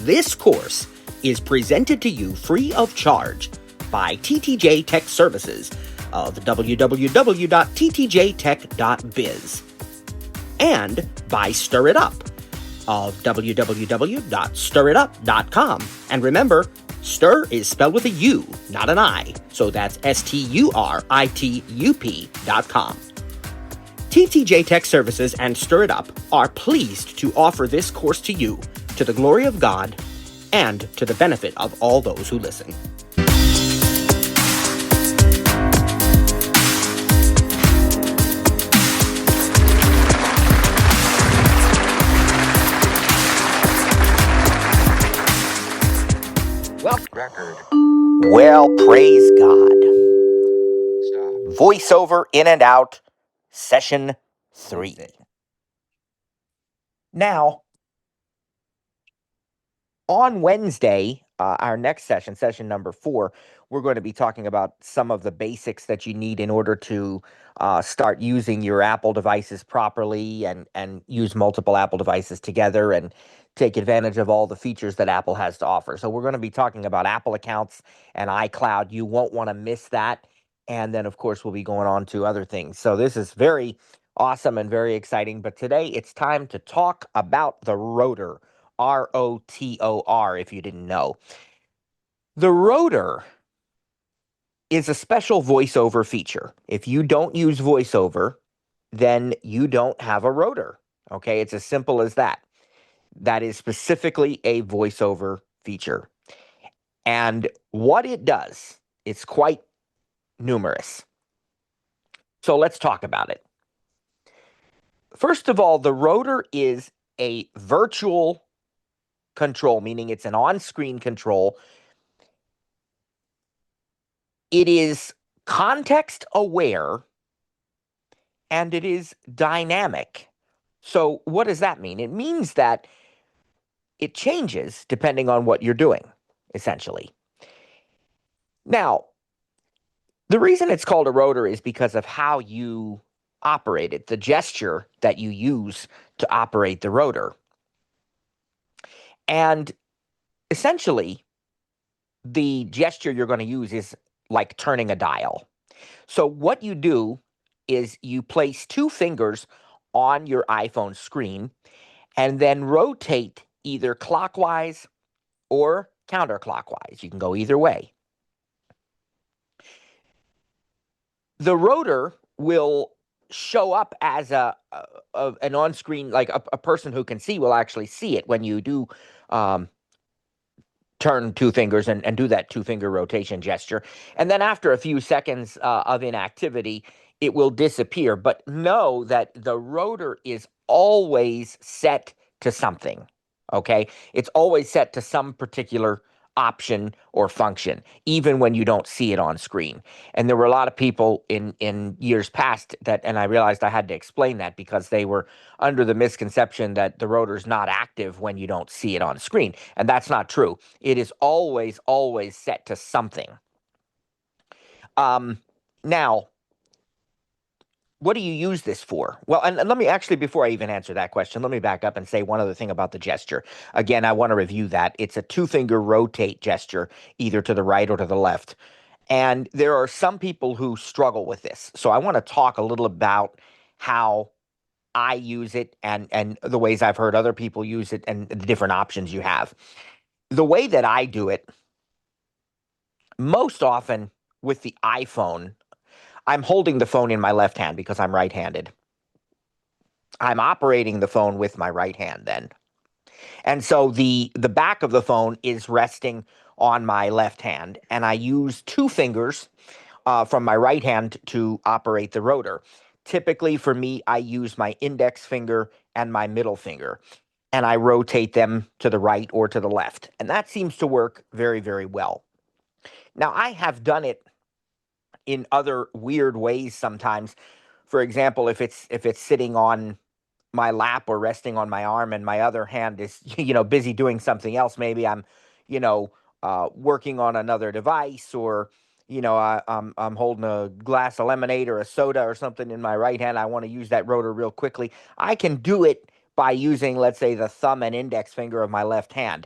This course is presented to you free of charge by TTJ Tech Services of www.ttjtech.biz and by Stir It Up of www.stiritup.com. And remember, stir is spelled with a U, not an I, so that's STURITUP.com. TTJ Tech Services and Stir It Up are pleased to offer this course to you to the glory of God and to the benefit of all those who listen. Well, praise God. Stop. Voiceover in and out, session 3. Now, on Wednesday, our next session, session number 4, we're going to be talking about some of the basics that you need in order to start using your Apple devices properly and use multiple Apple devices together and take advantage of all the features that Apple has to offer. So we're going to be talking about Apple accounts and iCloud. You won't want to miss that. And then, of course, we'll be going on to other things. So this is very awesome and very exciting. But today it's time to talk about the Rotor. Rotor, if you didn't know. The Rotor is a special voiceover feature. If you don't use voiceover, then you don't have a Rotor. Okay, it's as simple as that. That is specifically a voiceover feature. And what it does, it's quite numerous. So let's talk about it. First of all, the Rotor is a virtual control, meaning it's an on-screen control. It is context aware and it is dynamic. So what does that mean? It means that it changes depending on what you're doing, essentially. Now, the reason it's called a Rotor is because of how you operate it, the gesture that you use to operate the Rotor. And essentially, the gesture you're going to use is like turning a dial. So what you do is you place 2 fingers on your iPhone screen and then rotate either clockwise or counterclockwise. You can go either way. The Rotor will show up as an on-screen, like a person who can see will actually see it when you do turn 2 fingers and do that 2-finger rotation gesture. And then after a few seconds of inactivity, it will disappear. But know that the Rotor is always set to something, okay? It's always set to some particular option or function, even when you don't see it on screen. And there were a lot of people in years past and I realized I had to explain that because they were under the misconception that the Rotor is not active when you don't see it on screen. And that's not true. It is always, always set to something. Now, what do you use this for? Well, and let me actually, before I even answer that question, let me back up and say one other thing about the gesture. Again, I want to review that. It's a 2-finger rotate gesture, either to the right or to the left. And there are some people who struggle with this. So I want to talk a little about how I use it and the ways I've heard other people use it and the different options you have. The way that I do it, most often with the iPhone, I'm holding the phone in my left hand because I'm right-handed. I'm operating the phone with my right hand then. And so the back of the phone is resting on my left hand, and I use 2 fingers from my right hand to operate the Rotor. Typically for me, I use my index finger and my middle finger, and I rotate them to the right or to the left. And that seems to work very, very well. Now, I have done it in other weird ways sometimes. For example, if it's sitting on my lap or resting on my arm and my other hand is, busy doing something else, maybe I'm, working on another device, or, I'm holding a glass of lemonade or a soda or something in my right hand. I want to use that Rotor real quickly. I can do it by using, let's say, the thumb and index finger of my left hand.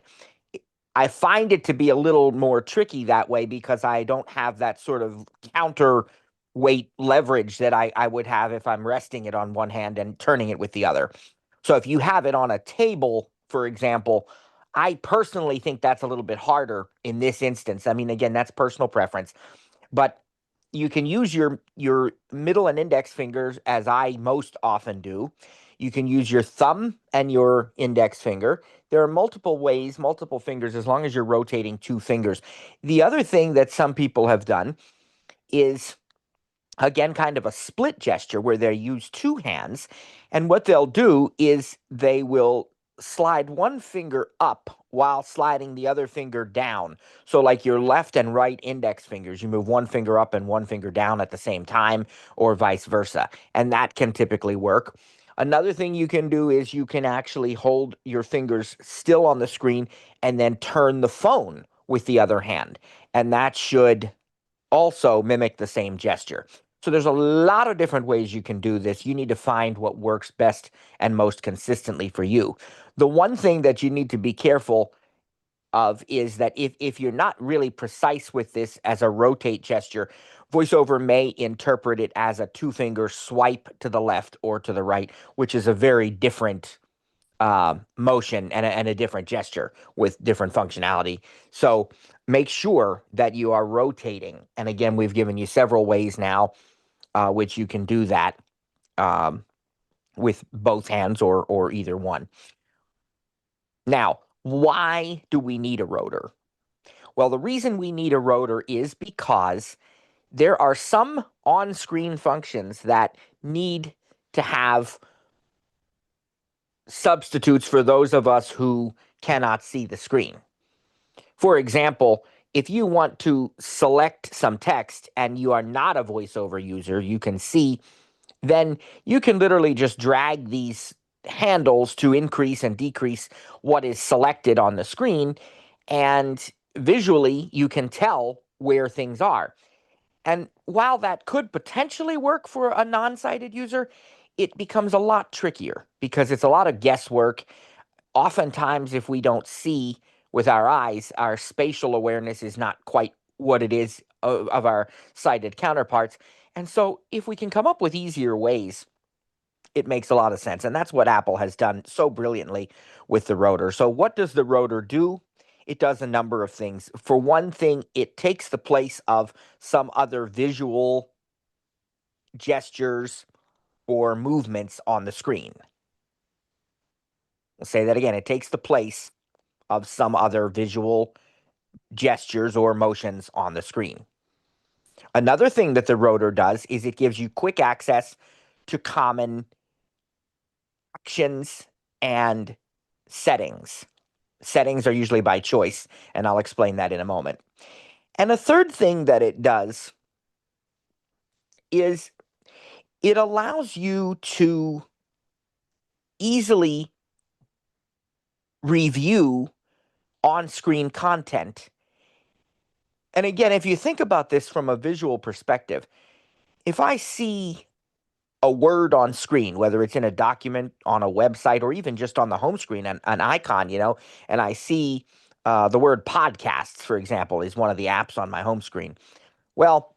I find it to be a little more tricky that way because I don't have that sort of counterweight leverage that I would have if I'm resting it on one hand and turning it with the other. So if you have it on a table, for example, I personally think that's a little bit harder in this instance. I mean, again, that's personal preference, but you can use your middle and index fingers as I most often do. You can use your thumb and your index finger. There are multiple ways, multiple fingers, as long as you're rotating two fingers. The other thing that some people have done is, again, kind of a split gesture where they use two hands. And what they'll do is they will slide one finger up while sliding the other finger down. So, like your left and right index fingers, you move one finger up and one finger down at the same time, or vice versa. And that can typically work. Another thing you can do is you can actually hold your fingers still on the screen and then turn the phone with the other hand. And that should also mimic the same gesture. So there's a lot of different ways you can do this. You need to find what works best and most consistently for you. The one thing that you need to be careful of is that if you're not really precise with this as a rotate gesture, VoiceOver may interpret it as a two-finger swipe to the left or to the right, which is a very different motion and a different gesture with different functionality. So make sure that you are rotating. And again, we've given you several ways now which you can do that um, with both hands or either one. Now, why do we need a rotor? Well, the reason we need a rotor is because there are some on-screen functions that need to have substitutes for those of us who cannot see the screen. For example, if you want to select some text and you are not a VoiceOver user, you can see, then you can literally just drag these handles to increase and decrease what is selected on the screen, and visually you can tell where things are. And while that could potentially work for a non-sighted user, it becomes a lot trickier because it's a lot of guesswork. Oftentimes, if we don't see with our eyes, our spatial awareness is not quite what it is of our sighted counterparts. And so, if we can come up with easier ways, it makes a lot of sense. And that's what Apple has done so brilliantly with the rotor. So, what does the rotor do? It does a number of things. For one thing, it takes the place of some other visual gestures or movements on the screen. I'll say that again. It takes the place of some other visual gestures or motions on the screen. Another thing that the rotor does is it gives you quick access to common actions and settings. Settings are usually by choice, and I'll explain that in a moment. And a third thing that it does is it allows you to easily review on-screen content. And again, if you think about this from a visual perspective, if I see a word on screen, whether it's in a document, on a website, or even just on the home screen, an icon, and I see the word podcasts, for example, is one of the apps on my home screen. Well,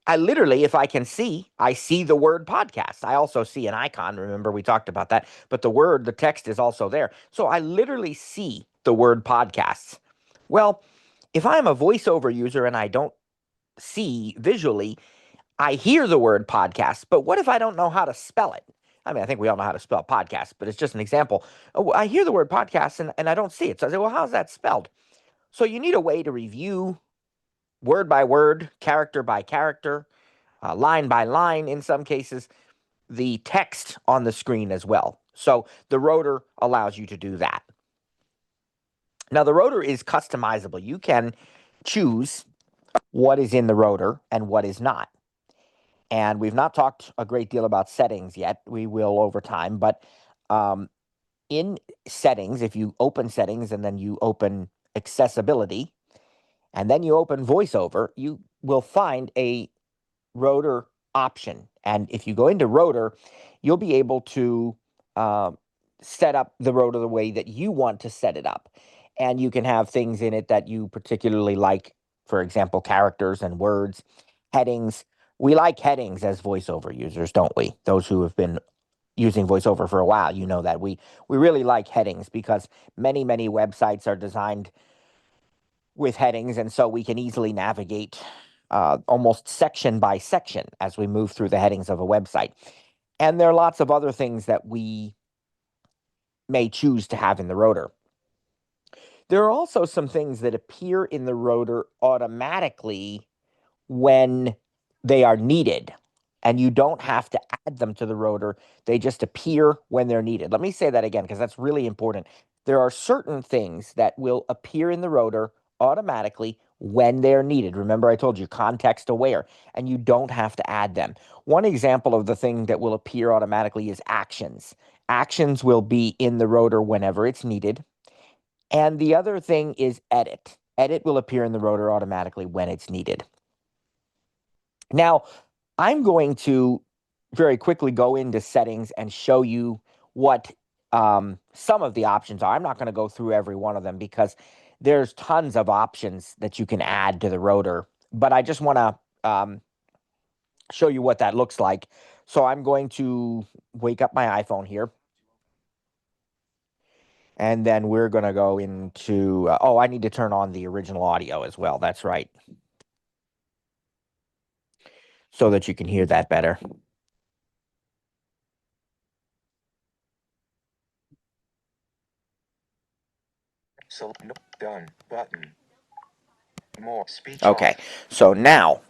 I literally, if I can see, I see the word podcast. I also see an icon. Remember, we talked about that. But the text is also there. So I literally see the word podcasts. Well, if I'm a VoiceOver user and I don't see visually, I hear the word podcast, but what if I don't know how to spell it? I mean, I think we all know how to spell podcast, but it's just an example. Oh, I hear the word podcast and I don't see it. So I say, well, how's that spelled? So you need a way to review word by word, character by character, line by line in some cases, the text on the screen as well. So the rotor allows you to do that. Now, the rotor is customizable. You can choose what is in the rotor and what is not. And we've not talked a great deal about settings yet. We will over time. But in settings, if you open settings and then you open accessibility and then you open VoiceOver, you will find a rotor option. And if you go into rotor, you'll be able to set up the rotor the way that you want to set it up. and you can have things in it that you particularly like, for example, characters and words, headings. We like headings as voiceover users, don't we? Those who have been using voiceover for a while, you know that we really like headings because many websites are designed with headings, and so we can easily navigate almost section by section as we move through the headings of a website. And there are lots of other things that we may choose to have in the rotor. There are also some things that appear in the rotor automatically when they are needed, and you don't have to add them to the rotor. They just appear when they're needed. Let me say that again because that's really important. There are certain things that will appear in the rotor automatically when they're needed. Remember, I told you context aware, and you don't have to add them. One example of the thing that will appear automatically is actions. Actions will be in the rotor whenever it's needed. And the other thing is edit. Edit will appear in the rotor automatically when it's needed. Now, I'm going to very quickly go into settings and show you what some of the options are. I'm not going to go through every one of them because there's tons of options that you can add to the rotor, but I just want to show you what that looks like. So I'm going to wake up my iPhone here. And then we're going to go into, oh, I need to turn on the original audio as well. That's right. So that you can hear that better. So done button. More speech. Okay, so now.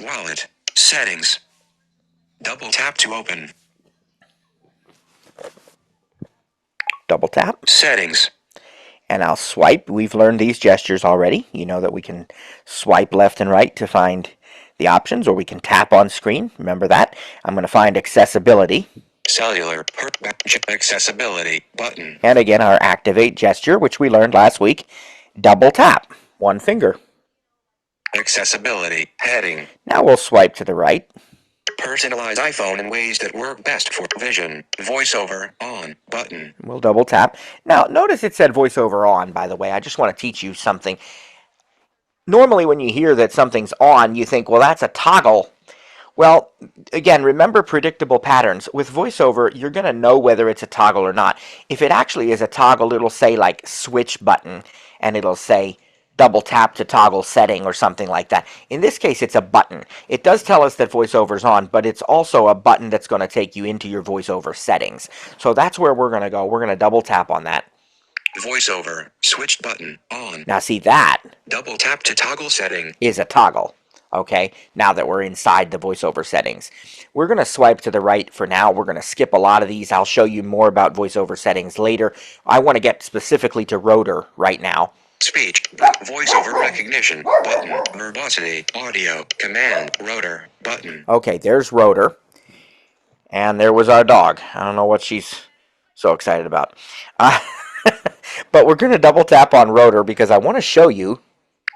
Wallet settings. Double tap to open. Double tap. Settings. And I'll swipe. We've learned these gestures already. You know that we can swipe left and right to find the options, or we can tap on screen. Remember that. I'm going to find accessibility. Cellular accessibility button. And again, our activate gesture, which we learned last week. Double tap. One finger. Accessibility heading. Now we'll swipe to the right. Personalize iPhone in ways that work best for vision. Voiceover on button. We'll double tap. Now, notice it said voiceover on, by the way. I just want to teach you something. Normally, when you hear that something's on, you think, well, that's a toggle. Well, again, remember predictable patterns. With VoiceOver, you're going to know whether it's a toggle or not. If it actually is a toggle, it'll say like switch button, and it'll say double tap to toggle setting or something like that. In this case, it's a button. It does tell us that VoiceOver's on, but it's also a button that's going to take you into your VoiceOver settings. So that's where we're going to go. We're going to double tap on that. VoiceOver switch button on. Now see, that double tap to toggle setting is a toggle. Okay, now that we're inside the VoiceOver settings. We're going to swipe to the right for now. We're going to skip a lot of these. I'll show you more about VoiceOver settings later. I want to get specifically to Rotor right now. Speech, voiceover recognition, button, verbosity, audio, command, Rotor, button. Okay, there's Rotor. And there was our dog. I don't know what she's so excited about. But we're going to double tap on Rotor because I want to show you.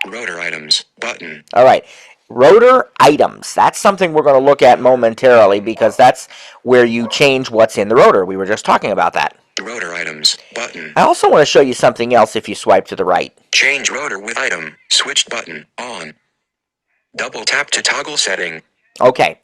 Rotor items, button. All right. Rotor items. That's something we're going to look at momentarily because that's where you change what's in the rotor. We were just talking about that. Rotor items, button. I also want to show you something else if you swipe to the right. Change rotor with item, switched button, on. Double tap to toggle setting. Okay.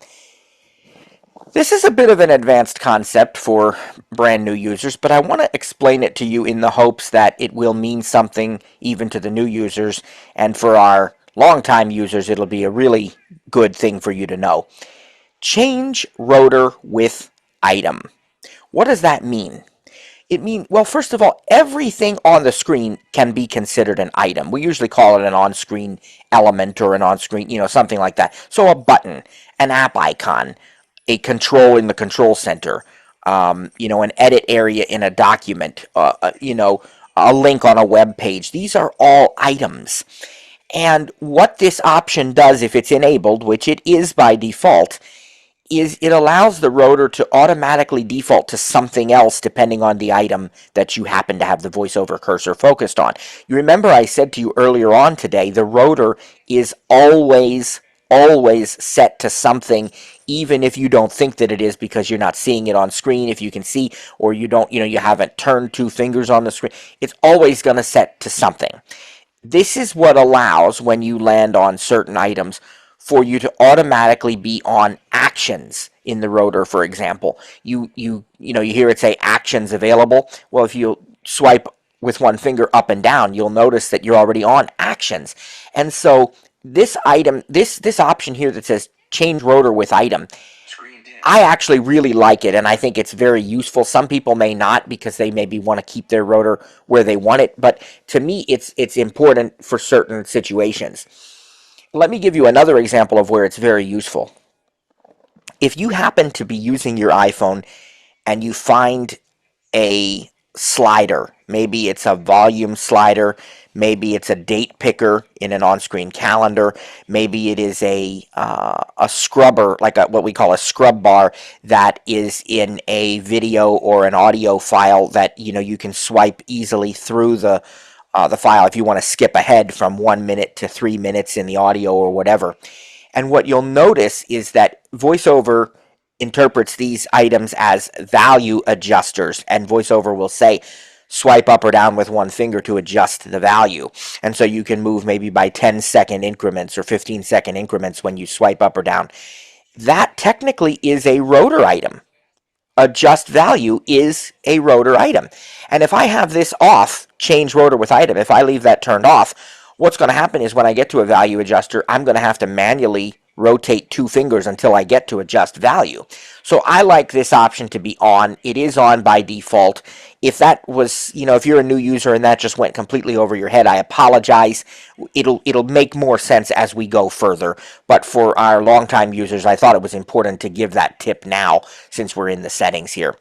This is a bit of an advanced concept for brand new users, but I want to explain it to you in the hopes that it will mean something even to the new users, and for our longtime users, it'll be a really good thing for you to know. Change rotor with item. What does that mean? It means, well, first of all, everything on the screen can be considered an item. We usually call it an on-screen element or an on-screen, something like that. So a button, an app icon, a control in the control center, an edit area in a document, a link on a web page. These are all items. And what this option does, if it's enabled, which it is by default, is it allows the rotor to automatically default to something else depending on the item that you happen to have the VoiceOver cursor focused on. You remember I said to you earlier on today, the rotor is always always set to something, even if you don't think that it is because you're not seeing it on screen. If you can see, or you don't, you haven't turned two fingers on the screen, it's always going to set to something. This is what allows, when you land on certain items, for you to automatically be on actions in the rotor. For example, you hear it say actions available. Well, if you swipe with one finger up and down, you'll notice that you're already on actions. And so this item, this option here that says change rotor with item, I actually really like it, and I think it's very useful. Some people may not, because they maybe want to keep their rotor where they want it, but to me, it's important for certain situations. Let me give you another example of where it's very useful. If you happen to be using your iPhone and you find a slider, maybe it's a volume slider, maybe it's a date picker in an on-screen calendar, maybe it is a scrubber, like what we call a scrub bar, that is in a video or an audio file that you can swipe easily through the file if you want to skip ahead from 1 minute to 3 minutes in the audio or whatever. And what you'll notice is that VoiceOver interprets these items as value adjusters, and VoiceOver will say swipe up or down with one finger to adjust the value. And so you can move maybe by 10-second increments or 15-second increments when you swipe up or down. That technically is a rotor item. Adjust value is a rotor item. And if I have this off, change rotor with item, if I leave that turned off, what's going to happen is when I get to a value adjuster, I'm going to have to manually rotate two fingers until I get to adjust value. So I like this option to be on. It is on by default. If that was, if you're a new user and that just went completely over your head, I apologize. It'll make more sense as we go further. But for our longtime users, I thought it was important to give that tip now, since we're in the settings here.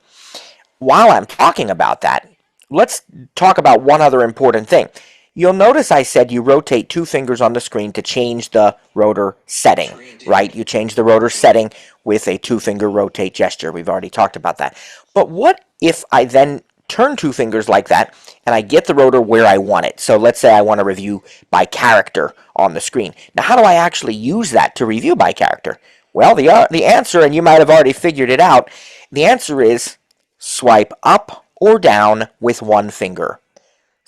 While I'm talking about that, let's talk about one other important thing. You'll notice I said you rotate two fingers on the screen to change the rotor setting, right? You change the rotor setting with a two-finger rotate gesture. We've already talked about that. But what if I then turn two fingers like that and I get the rotor where I want it? So let's say I want to review by character on the screen. Now, how do I actually use that to review by character? Well, the answer, and you might have already figured it out, the answer is swipe up or down with one finger.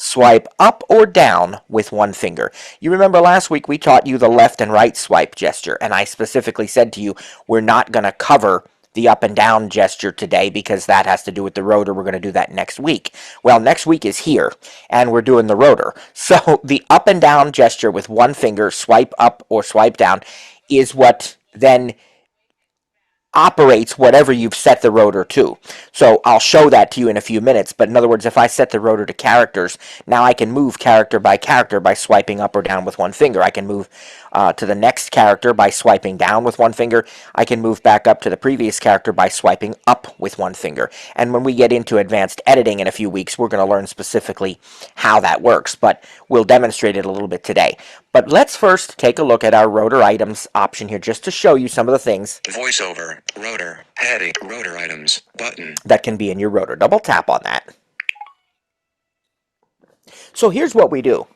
Swipe up or down with one finger. You remember last week we taught you the left and right swipe gesture, and I specifically said to you we're not going to cover the up and down gesture today because that has to do with the rotor. We're going to do that next week. Well, next week is here, and we're doing the rotor. So the up and down gesture with one finger, swipe up or swipe down, is what then operates whatever you've set the rotor to. So I'll show that to you in a few minutes, but in other words, if I set the rotor to characters, now I can move character by swiping up or down with one finger. I can move to the next character by swiping down with one finger. I can move back up to the previous character by swiping up with one finger. And when we get into advanced editing in a few weeks, we're going to learn specifically how that works, but we'll demonstrate it a little bit today. But let's first take a look at our rotor items option here, just to show you some of the things. VoiceOver, rotor, heading, rotor items, button. That can be in your rotor. Double tap on that. So here's what we do.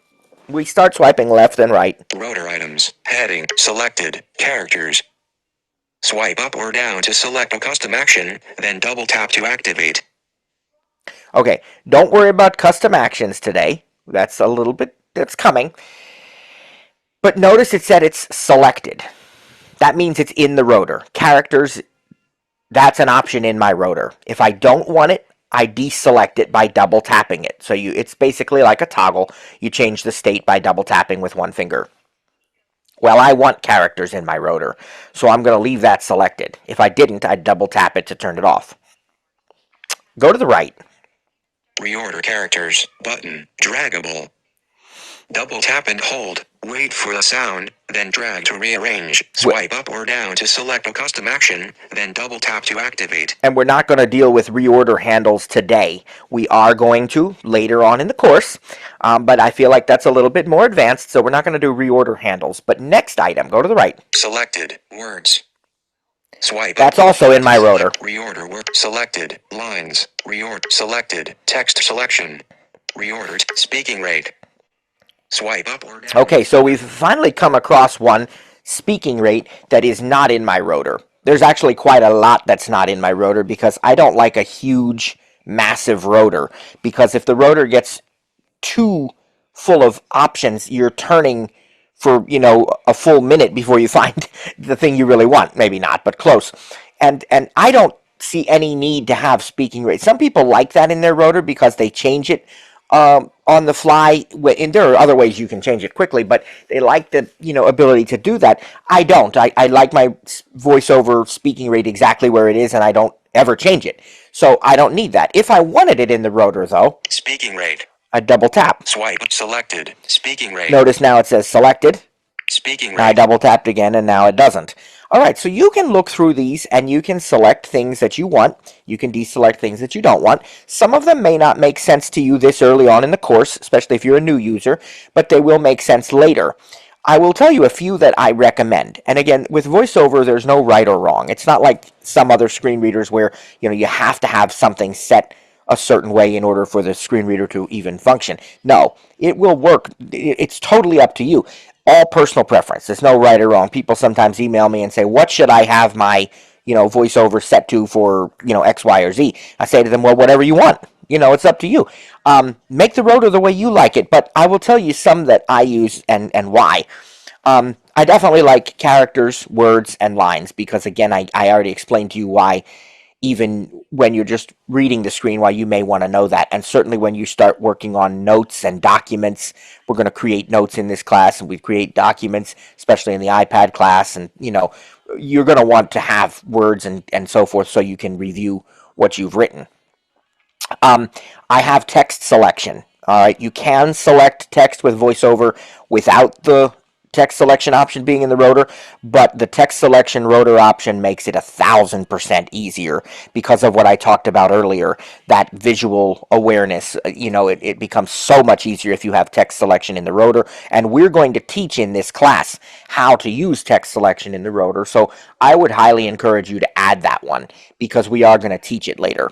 We start swiping left and right. Rotor items, heading, selected, characters. Swipe up or down to select a custom action, then double tap to activate. Okay, don't worry about custom actions today. That's coming. But notice it said it's selected. That means it's in the rotor. Characters, that's an option in my rotor. If I don't want it, I deselect it by double tapping it. So it's basically like a toggle. You change the state by double tapping with one finger. Well, I want characters in my rotor, so I'm going to leave that selected. If I didn't, I'd double tap it to turn it off. Go to the right. Reorder characters, button, draggable. Double tap and hold, wait for the sound, then drag to rearrange. Swipe up or down to select a custom action, then double tap to activate. And we're not going to deal with reorder handles today. We are going to later on in the course, but I feel like that's a little bit more advanced, so we're not going to do reorder handles. But next item, go to the right. Selected, words. Swipe. That's also in my rotor. Reorder word. Selected, lines. Reorder. Selected, text selection. Reordered, speaking rate. Swipe up or down. Okay, so we've finally come across one speaking rate that is not in my rotor. There's actually quite a lot that's not in my rotor because I don't like a huge, massive rotor. Because if the rotor gets too full of options, you're turning for, a full minute before you find the thing you really want. Maybe not, but close. And I don't see any need to have speaking rate. Some people like that in their rotor because they change it on the fly. And there are other ways you can change it quickly, but they like the ability to do that. I don't. I like my voiceover speaking rate exactly where it is, and I don't ever change it. So I don't need that. If I wanted it in the rotor, though, Speaking rate. I double tap. Swipe selected. Speaking rate. Notice now it says selected. Speaking I rate. double tapped again, and now it doesn't. All right, so you can look through these and you can select things that you want. You can deselect things that you don't want. Some of them may not make sense to you this early on in the course, especially if you're a new user, but they will make sense later. I will tell you a few that I recommend. And again, with VoiceOver, there's no right or wrong. It's not like some other screen readers where, you have to have something set a certain way in order for the screen reader to even function. No, it will work. It's totally up to you. All personal preference. There's no right or wrong. People sometimes email me and say, what should I have my, VoiceOver set to for, X, Y, or Z? I say to them, well, whatever you want. It's up to you. Make the rotor the way you like it, but I will tell you some that I use and why. I definitely like characters, words, and lines because, again, I already explained to you why, even when you're just reading the screen, why you may want to know that. And certainly when you start working on notes and documents, we're going to create notes in this class, and we create documents, especially in the iPad class. And, you're going to want to have words and so forth so you can review what you've written. I have text selection. All right, you can select text with VoiceOver without the text selection option being in the rotor, but the text selection rotor option makes it 1,000% easier because of what I talked about earlier, that visual awareness. It becomes so much easier if you have text selection in the rotor, and we're going to teach in this class how to use text selection in the rotor, so I would highly encourage you to add that one because we are going to teach it later.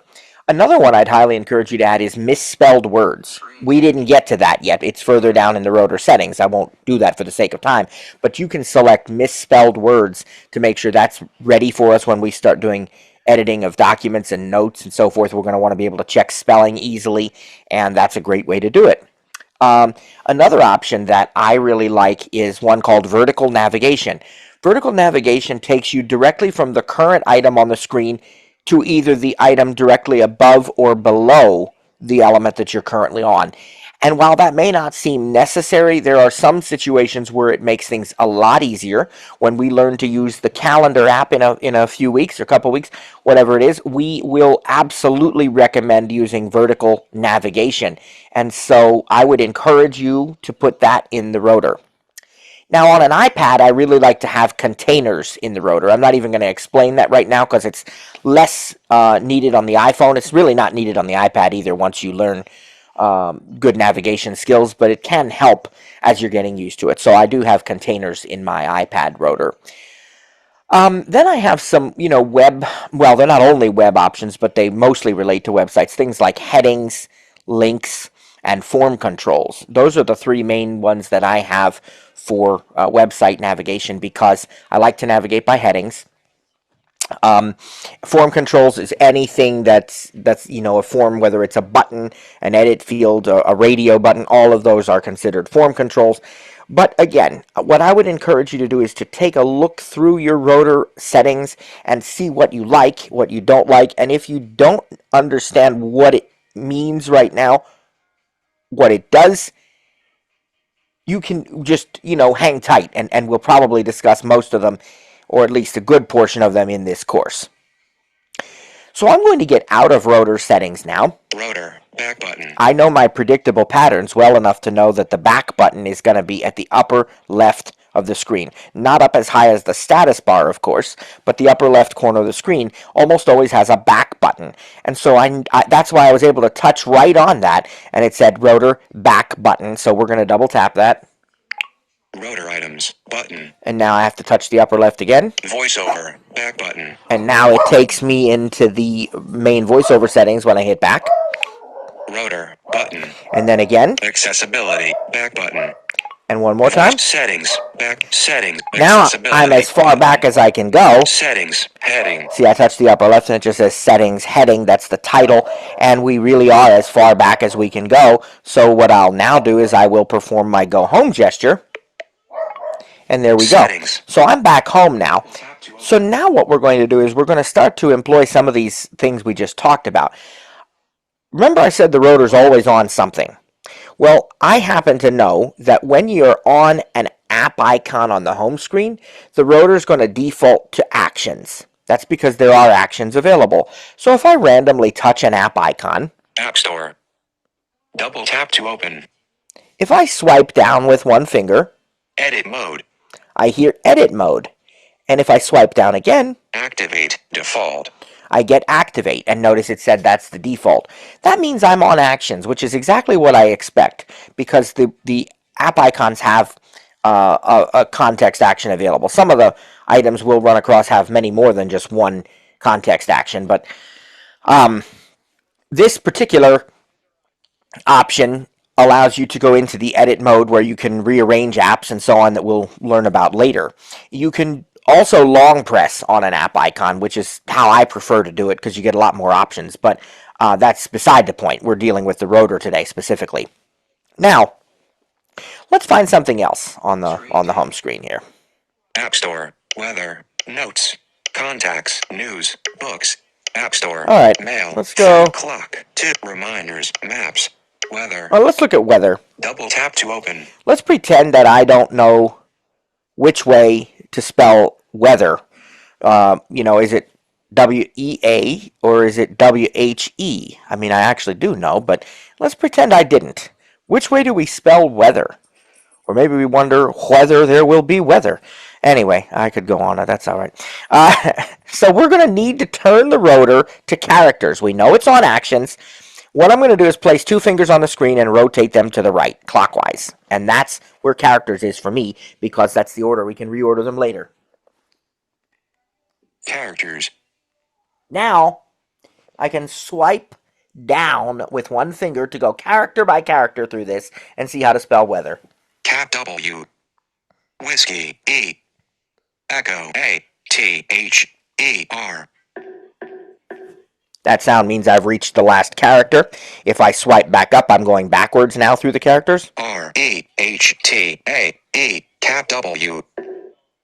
Another one I'd highly encourage you to add is misspelled words. We didn't get to that yet. It's further down in the rotor settings. I won't do that for the sake of time. But you can select misspelled words to make sure that's ready for us when we start doing editing of documents and notes and so forth. We're going to want to be able to check spelling easily, and that's a great way to do it. Another option that I really like is one called vertical navigation. Vertical navigation takes you directly from the current item on the screen to either the item directly above or below the element that you're currently on. And while that may not seem necessary, there are some situations where it makes things a lot easier. When we learn to use the calendar app in a few weeks or a couple weeks, whatever it is, we will absolutely recommend using vertical navigation. And so I would encourage you to put that in the rotor. Now, on an iPad, I really like to have containers in the rotor. I'm not even going to explain that right now because it's less needed on the iPhone. It's really not needed on the iPad either once you learn good navigation skills, but it can help as you're getting used to it. So I do have containers in my iPad rotor. Then I have some, web, well, they're not only web options, but they mostly relate to websites. Things like headings, links, and form controls. Those are the three main ones that I have for website navigation because I like to navigate by headings. Form controls is anything that's a form, whether it's a button, an edit field, a radio button. All of those are considered form controls. But again, what I would encourage you to do is to take a look through your rotor settings and see what you like, what you don't like, and if you don't understand what it means right now, what it does, you can just, hang tight, and we'll probably discuss most of them, or at least a good portion of them in this course. So I'm going to get out of rotor settings now. Rotor, back button. I know my predictable patterns well enough to know that the back button is going to be at the upper left of the screen. Not up as high as the status bar, of course, but the upper left corner of the screen almost always has a back button. And so that's why I was able to touch right on that, and it said rotor back button. So we're going to double tap that. Rotor items, button. And now I have to touch the upper left again. Voiceover, back button. And now it takes me into the main VoiceOver settings when I hit back. Rotor, button. And then again. Accessibility, back button. And one more time. Settings. Back. Settings. Now I'm as far back as I can go. Settings. Heading. See, I touched the upper left and it just says settings, heading. That's the title. And we really are as far back as we can go. So what I'll now do is I will perform my go home gesture. And there we go. So I'm back home now. So now what we're going to do is we're going to start to employ some of these things we just talked about. Remember I said the rotor's always on something. Well, I happen to know that when you're on an app icon on the home screen, the rotor is going to default to actions. That's because there are actions available. So if I randomly touch an app icon, App Store. Double tap to open. If I swipe down with one finger, Edit mode. I hear edit mode. And if I swipe down again, Activate default. I get activate, and notice it said that's the default. That means I'm on actions, which is exactly what I expect, because the app icons have a context action available. Some of the items we'll run across have many more than just one context action, but this particular option allows you to go into the edit mode where you can rearrange apps and so on that we'll learn about later. You can also long press on an app icon, which is how I prefer to do it because you get a lot more options, but that's beside the point. We're dealing with the rotor today specifically. Now, let's find something else on the home screen here. App Store, weather, notes, contacts, news, books, App Store, all right, mail, let's go. Clock, tip, reminders, maps, weather. Well, let's look at weather. Double tap to open. Let's pretend that I don't know which way to spell weather. Is it W-E-A or is it W-H-E? I mean, I actually do know, but let's pretend I didn't. Which way do we spell weather? Or maybe we wonder whether there will be weather. Anyway, I could go on. That's all right. So we're going to need to turn the rotor to characters. We know it's on actions. What I'm going to do is place two fingers on the screen and rotate them to the right, clockwise. And that's where characters is for me, because that's the order. We can reorder them later. Characters. Now, I can swipe down with one finger to go character by character through this and see how to spell weather. Cat W. Whiskey E. Echo A. T. H. E. R. That sound means I've reached the last character. If I swipe back up, I'm going backwards now through the characters. R. E. H. T. A. E. Cat W.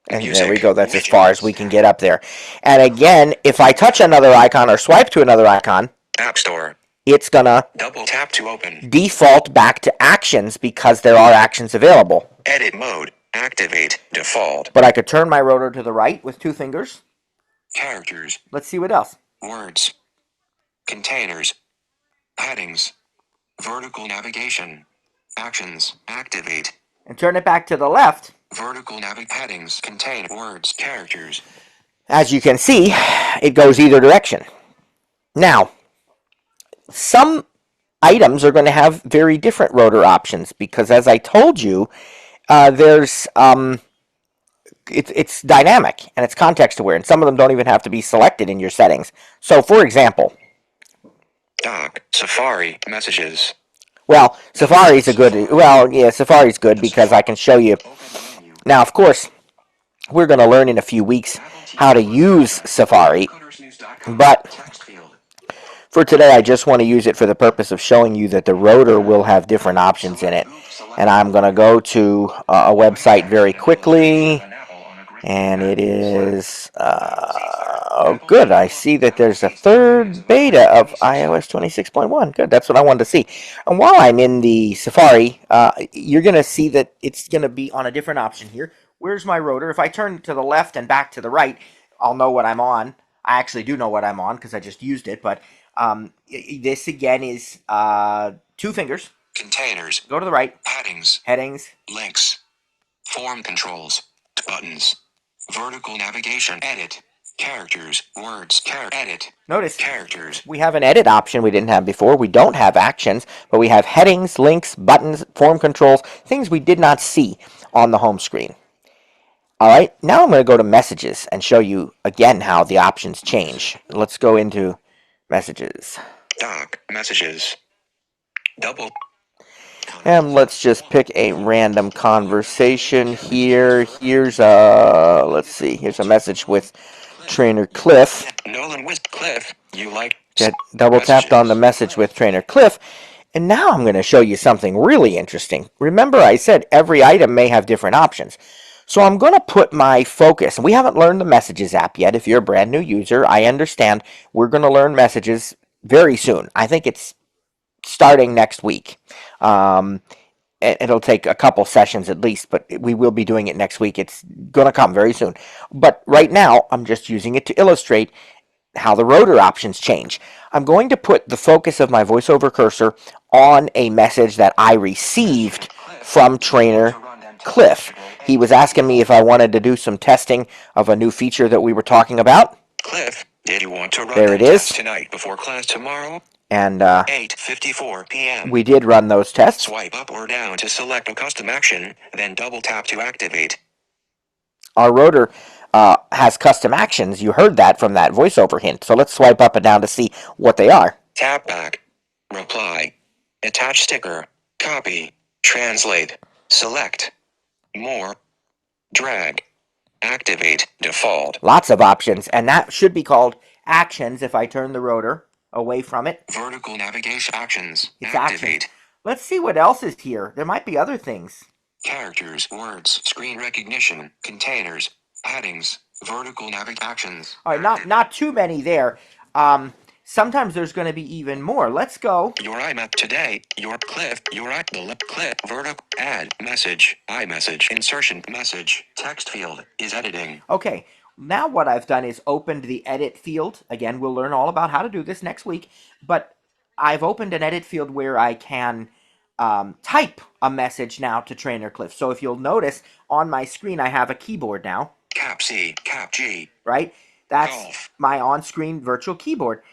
And there we go. That's as far as we can get up there. And again, if I touch another icon or swipe to another icon, App Store, it's going to double tap to open. Default back to actions because there are actions available. Edit mode. Activate default. But I could turn my rotor to the right with two fingers. Characters. Let's see what else. Words. Containers. Headings. Vertical navigation. Actions. Activate. And turn it back to the left. Vertical headings contain words, characters. As you can see, it goes either direction. Now, some items are going to have very different rotor options because, as I told you, it's dynamic and it's context aware, and some of them don't even have to be selected in your settings. So, for example, Dock, Safari, messages. Well, Safari's Safari's good because I can show you. Now, of course, we're going to learn in a few weeks how to use Safari, but for today, I just want to use it for the purpose of showing you that the rotor will have different options in it. And I'm going to go to a website very quickly, and it is, oh good, I see that there's a third beta of iOS 26.1. Good, that's what I wanted to see. And while I'm in the Safari, you're going to see that it's going to be on a different option here. Where's my rotor? If I turn to the left and back to the right, I'll know what I'm on. I actually do know what I'm on because I just used it, but this again is two fingers. Containers. Go to the right. Headings. Headings. Links. Form controls. Buttons. Vertical navigation. Edit. Characters. Words. Edit. Notice characters. We have an edit option we didn't have before. We don't have actions, but we have headings, links, buttons, form controls, things we did not see on the home screen. All right, now I'm going to go to messages and show you again how the options change. Let's go into messages. Dock. Messages. Double. And let's just pick a random conversation here. Here's here's a message with Trainer Cliff. Nolan with Cliff, you like Get double tapped on the message with Trainer Cliff. And now I'm going to show you something really interesting. Remember I said every item may have different options. So I'm going to put my focus. We haven't learned the Messages app yet. If you're a brand new user, I understand we're going to learn Messages very soon. I think it's starting next week. It'll take a couple sessions at least, but we will be doing it next week. It's going to come very soon. But right now, I'm just using it to illustrate how the rotor options change. I'm going to put the focus of my voiceover cursor on a message that I received from Trainer Cliff. He was asking me if I wanted to do some testing of a new feature that we were talking about. Cliff, did you want to run there it is tonight before class tomorrow? And 8:54 p.m. we did run those tests. Swipe up or down to select a custom action, then double tap to activate. Our rotor has custom actions. You heard that from that voiceover hint. So let's swipe up and down to see what they are. Tap back. Reply. Attach sticker. Copy. Translate. Select. More. Drag. Activate. Default. Lots of options. And that should be called actions if I turn the rotor away from it. Vertical navigation actions. It's activate. Action. Let's see what else is here. There might be other things. Characters, words, screen recognition, containers, headings, vertical navigation actions. All right, not too many there. Sometimes there's going to be even more. Let's go. Your iMap today. Your Cliff. Your Clip. Vertical. Add. Message. iMessage. Insertion. Message. Text field. Is editing. Okay. Now what I've done is opened the edit field. Again, we'll learn all about how to do this next week. But I've opened an edit field where I can type a message now to Trainer Cliff. So if you'll notice, on my screen I have a keyboard now. Cap C. Cap G. Right? That's Golf. My on-screen virtual keyboard.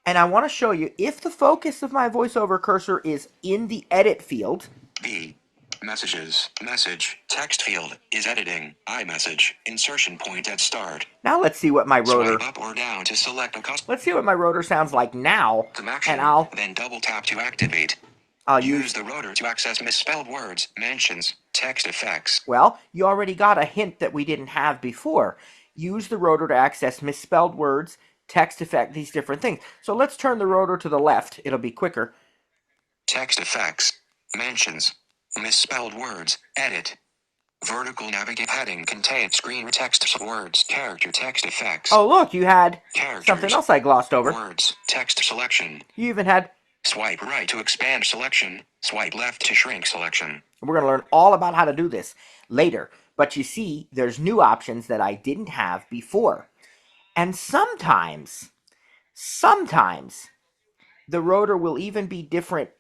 And I want to show you, if the focus of my voiceover cursor is in the edit field. B. Messages. Message. Text field. Is editing. iMessage. Insertion point at start. Now let's see what my rotor. Swipe up or down to select a custom. Let's see what my rotor sounds like now. Action, and I'll then double tap to activate. I'll use the rotor to access misspelled words, mentions, text effects. Well, you already got a hint that we didn't have before. Use the rotor to access misspelled words, text effect, these different things. So let's turn the rotor to the left. It'll be quicker. Text effects, mentions, misspelled words, edit. Vertical navigate heading contain screen text words, character text effects. Oh, look, you had characters, something else I glossed over. Words, text selection. You even had swipe right to expand selection, swipe left to shrink selection. We're going to learn all about how to do this later. But you see, there's new options that I didn't have before. And sometimes, the rotor will even be different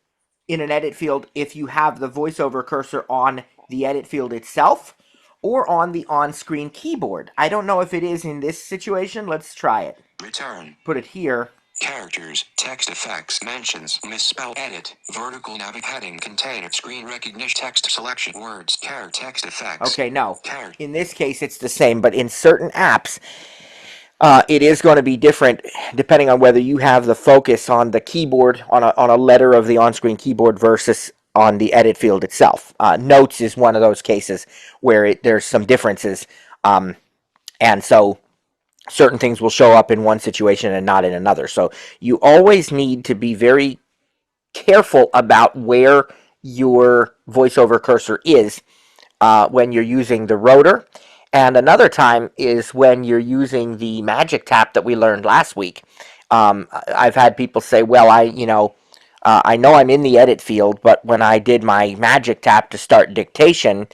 in an edit field if you have the voiceover cursor on the edit field itself or on the on-screen keyboard. I don't know if it is in this situation. Let's try it. Return. Put it here. Characters, text effects, mentions, misspell, edit, vertical navigate heading, container, screen recognition, text selection, words, character, text effects. Okay, no. In this case, it's the same, but in certain apps, it is going to be different depending on whether you have the focus on the keyboard, on a letter of the on-screen keyboard versus on the edit field itself. Notes is one of those cases where there's some differences, and so certain things will show up in one situation and not in another. So you always need to be very careful about where your voiceover cursor is when you're using the rotor. And another time is when you're using the magic tap that we learned last week. I've had people say, well, I know I'm in the edit field, but when I did my magic tap to start dictation,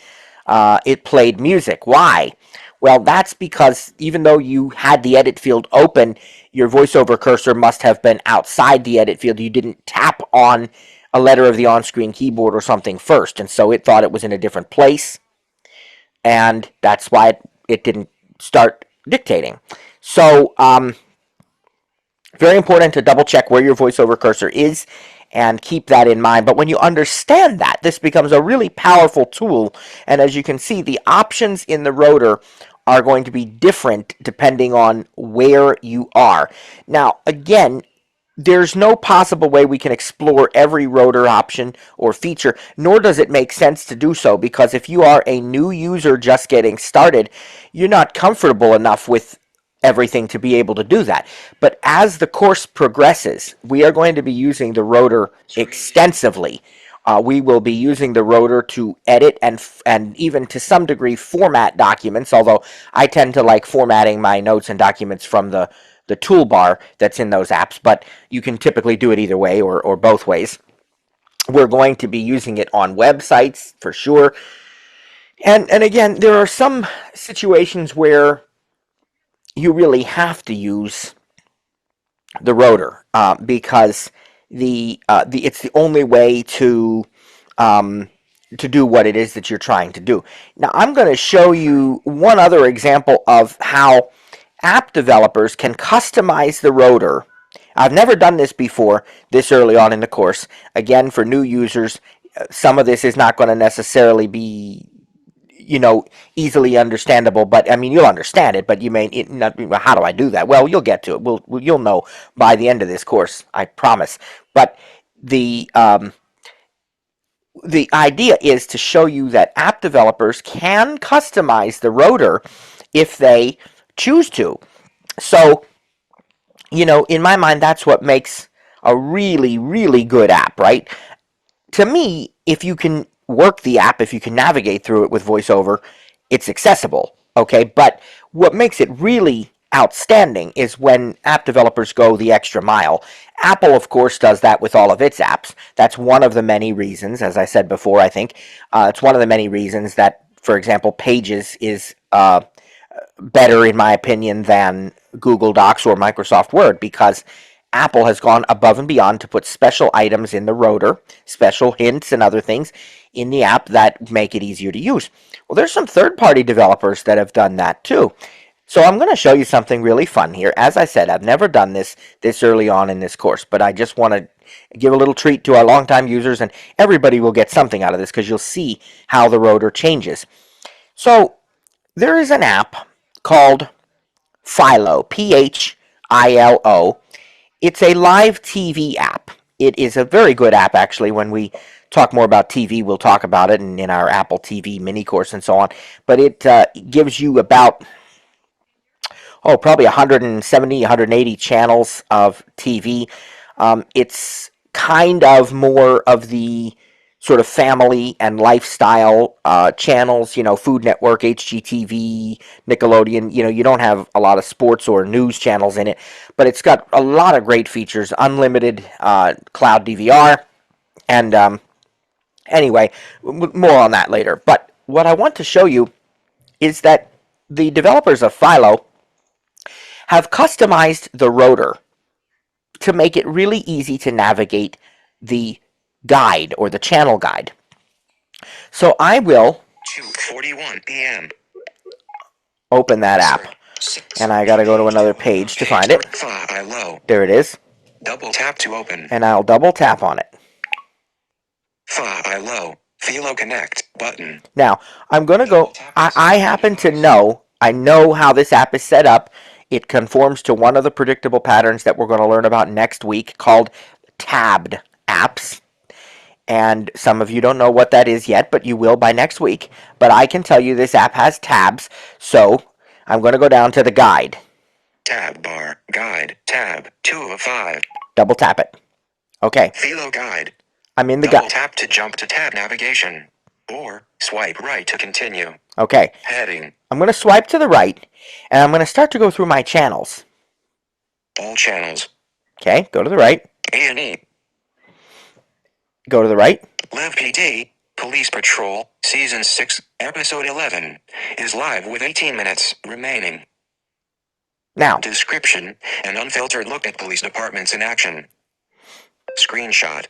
it played music. Why? Well, that's because even though you had the edit field open, your voiceover cursor must have been outside the edit field. You didn't tap on a letter of the on-screen keyboard or something first, and so it thought it was in a different place, and that's why it didn't start dictating. So, very important to double check where your voiceover cursor is and keep that in mind. But when you understand that, this becomes a really powerful tool. And as you can see, the options in the rotor are going to be different depending on where you are. Now, again, there's no possible way we can explore every rotor option or feature, nor does it make sense to do so, because if you are a new user just getting started, you're not comfortable enough with everything to be able to do that. But as the course progresses, we are going to be using the rotor extensively. We will be using the rotor to edit and even to some degree format documents, although I tend to like formatting my notes and documents from the toolbar that's in those apps, but you can typically do it either way or both ways. We're going to be using it on websites for sure. And again, there are some situations where you really have to use the rotor because the it's the only way um, to do what it is that you're trying to do. Now, I'm going to show you one other example of how app developers can customize the rotor. I've never done this before this early on in the course. Again, for new users, some of this is not going to necessarily be easily understandable, but I mean, you'll understand it, but you may not. How do I do that? Well, you'll get to it. You'll know by the end of this course, I promise. But the um, the idea is to show you that app developers can customize the rotor if they choose to. So, in my mind, that's what makes a really, really good app, right? To me, if you can work the app, if you can navigate through it with VoiceOver, it's accessible, okay? But what makes it really outstanding is when app developers go the extra mile. Apple, of course, does that with all of its apps. That's one of the many reasons, as I said before, I think, it's one of the many reasons that, for example, Pages is better, in my opinion, than Google Docs or Microsoft Word, because Apple has gone above and beyond to put special items in the rotor, special hints and other things in the app that make it easier to use. Well, there's some third-party developers that have done that too. So I'm going to show you something really fun here. As I said, I've never done this early on in this course, but I just want to give a little treat to our longtime users, and everybody will get something out of this because you'll see how the rotor changes. So there is an app called Philo, Philo. It's a live TV app. It is a very good app, actually. When we talk more about TV, we'll talk about it in our Apple TV mini course and so on. But it gives you about probably 170, 180 channels of TV. It's kind of more of the sort of family and lifestyle channels, Food Network, HGTV, Nickelodeon. You don't have a lot of sports or news channels in it, but it's got a lot of great features, unlimited cloud DVR, and anyway, more on that later. But what I want to show you is that the developers of Philo have customized the rotor to make it really easy to navigate the guide or the channel guide. So I will 2:41 p.m. open that app, and I gotta go to another page to find it. There it is. Double tap to open. And I'll double tap on it. Philo Connect button. Now, I'm gonna go, I happen to know, I know how this app is set up. It conforms to one of the predictable patterns that we're going to learn about next week called tabbed apps. And some of you don't know what that is yet, but you will by next week. But I can tell you this app has tabs, so I'm going to go down to the guide. Tab bar, guide, tab, 2 of 5. Double tap it. Okay. Philo guide. I'm in the guide. Double tap to jump to tab navigation. Or swipe right to continue. Okay. Heading. I'm going to swipe to the right, and I'm going to start to go through my channels. All channels. Okay, go to the right. A&E. Go to the right. Live PD, Police Patrol, Season 6, Episode 11, is live with 18 minutes remaining. Now. Description, an unfiltered look at police departments in action. Screenshot.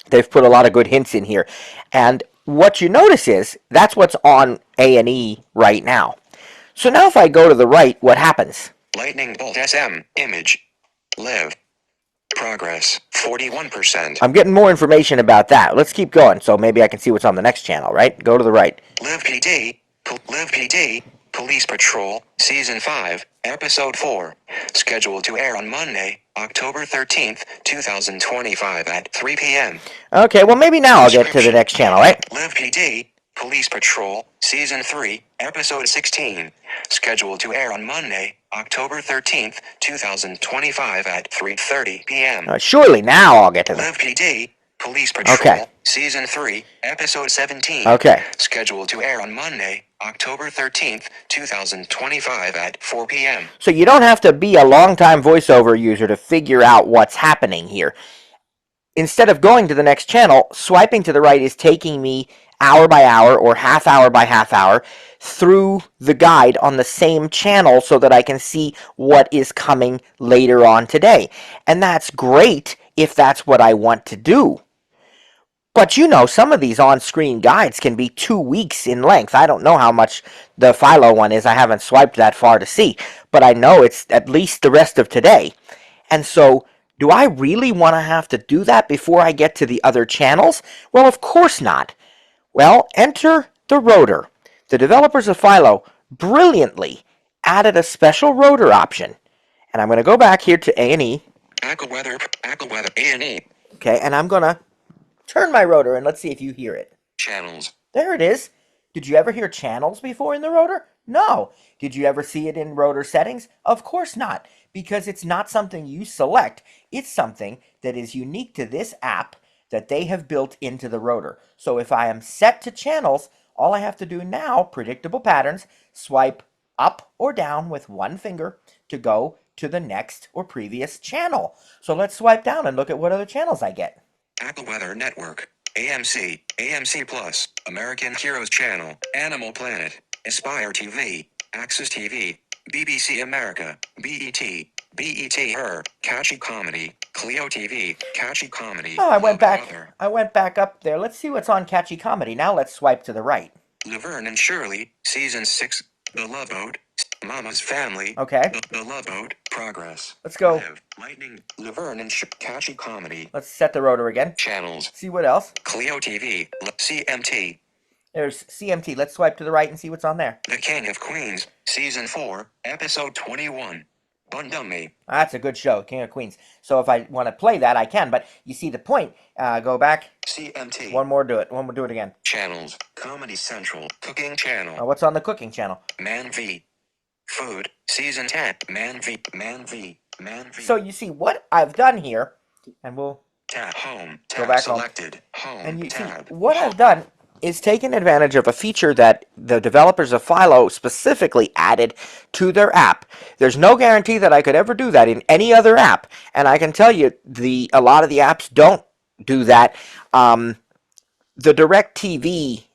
They've put a lot of good hints in here. And what you notice is, that's what's on A&E right now. So now if I go to the right, what happens? Lightning Bolt SM, image. Live. Progress, 41%. I'm getting more information about that. Let's keep going, so maybe I can see what's on the next channel, right? Go to the right. Live PD, Live PD, Police Patrol, Season 5, Episode 4. Scheduled to air on Monday, October 13th, 2025 at 3 p.m. Okay, well, maybe now I'll get to the next channel, right? Live PD, Police Patrol, Season 3, Episode 16. Scheduled to air on Monday, October 13th, 2025 at 3:30 p.m. Surely now I'll get to them. Live PD, Police Patrol, Okay. Season 3, Episode 17. Okay. Scheduled to air on Monday, October 13th, 2025 at 4 p.m. So you don't have to be a long-time voiceover user to figure out what's happening here. Instead of going to the next channel, swiping to the right is taking me hour by hour or half hour by half hour through the guide on the same channel so that I can see what is coming later on today. And that's great if that's what I want to do. But you know, some of these on-screen guides can be 2 weeks in length. I don't know how much the Philo one is. I haven't swiped that far to see. But I know it's at least the rest of today. And so, do I really want to have to do that before I get to the other channels? Well, of course not. Well, enter the Rotor. The developers of Philo brilliantly added a special Rotor option. And I'm going to go back here to A&E. AquaWeather, A&E. Okay, and I'm going to turn my Rotor and let's see if you hear it. Channels. There it is. Did you ever hear channels before in the Rotor? No. Did you ever see it in Rotor settings? Of course not, because it's not something you select. It's something that is unique to this app that they have built into the Rotor. So if I am set to channels, all I have to do now, predictable patterns, swipe up or down with one finger to go to the next or previous channel. So let's swipe down and look at what other channels I get. AquaWeather Network, AMC, AMC Plus, American Heroes Channel, Animal Planet, Aspire TV, Access TV, BBC America, BET, BET Her, Catchy Comedy, Clio TV, Catchy Comedy. Oh, I went back up there. Let's see what's on Catchy Comedy. Now let's swipe to the right. Laverne and Shirley, Season 6, The Love Boat, Mama's Family. Okay. The Love Boat, Progress. Let's go. Live, Lightning, Laverne and Catchy Comedy. Let's set the Rotor again. Channels. See what else. Clio TV, CMT. There's CMT. Let's swipe to the right and see what's on there. The King of Queens, Season 4, Episode 21. Bundummy. That's a good show, King of Queens. So if I want to play that, I can. But you see the point. Go back. CMT. One more, do it. One more, do it again. Channels. Comedy Central. Cooking Channel. What's on the cooking channel? Man V. Food. Season 10. Man V. Man V. Man V. So you see what I've done here, and we'll Tab. Home. Go Tab back selected. Home. and you see Tab. what I've done is taken advantage of a feature that the developers of Philo specifically added to their app. There's no guarantee that I could ever do that in any other app, and I can tell you a lot of the apps don't do that. The DirecTV